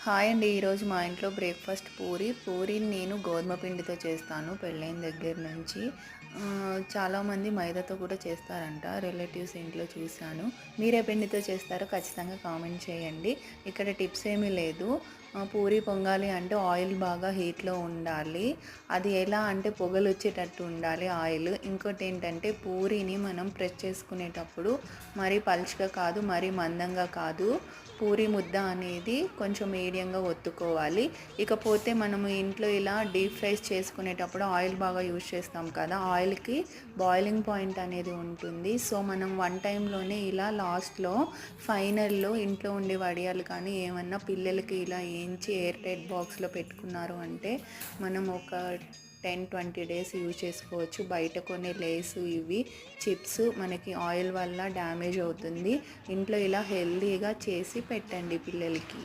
Hi అండి. ఈరోజు మా ఇంట్లో బ్రేక్ఫాస్ట్ పూరీని నేను గోధుమ పిండితో చేస్తాను పెళ్ళైన దగ్గర నుంచి. చాలామంది మైదాతో కూడా చేస్తారంట, రిలేటివ్స్ ఇంట్లో చూశాను. మీరే పిండితో చేస్తారో ఖచ్చితంగా కామెంట్ చేయండి. ఇక్కడ టిప్స్ ఏమీ లేదు. పూరీ పొంగాలి అంటే ఆయిల్ బాగా హీట్లో ఉండాలి. అది ఎలా అంటే పొగలు వచ్చేటట్టు ఉండాలి ఆయిల్. ఇంకోటి ఏంటంటే పూరీని మనం ప్రెస్ చేసుకునేటప్పుడు మరీ పలుచగా కాదు, మరీ మందంగా కాదు. పూరీ ముద్ద అనేది కొంచెం మీడియంగా ఒత్తుకోవాలి. ఇకపోతే మనము ఇంట్లో ఇలా డీప్ ఫ్రైస్ చేసుకునేటప్పుడు ఆయిల్ బాగా యూజ్ చేస్తాం కదా, ఆయిల్కి బాయిలింగ్ పాయింట్ అనేది ఉంటుంది. సో మనం వన్ టైంలోనే ఇలా లాస్ట్లో ఫైనల్లో ఇంట్లో ఉండే వడియాలు కానీ ఏమన్నా పిల్లలకి ఇలా వేయించి ఎయిర్ టైట్ బాక్స్లో పెట్టుకున్నారు అంటే మనం ఒక 10-20 డేస్ యూజ్ చేసుకోవచ్చు. బయట కొనే లేసు ఇవి చిప్స్ మనకి ఆయిల్ వల్ల డ్యామేజ్ అవుతుంది. ఇంట్లో ఇలా హెల్తీగా చేసి పెట్టండి పిల్లలకి.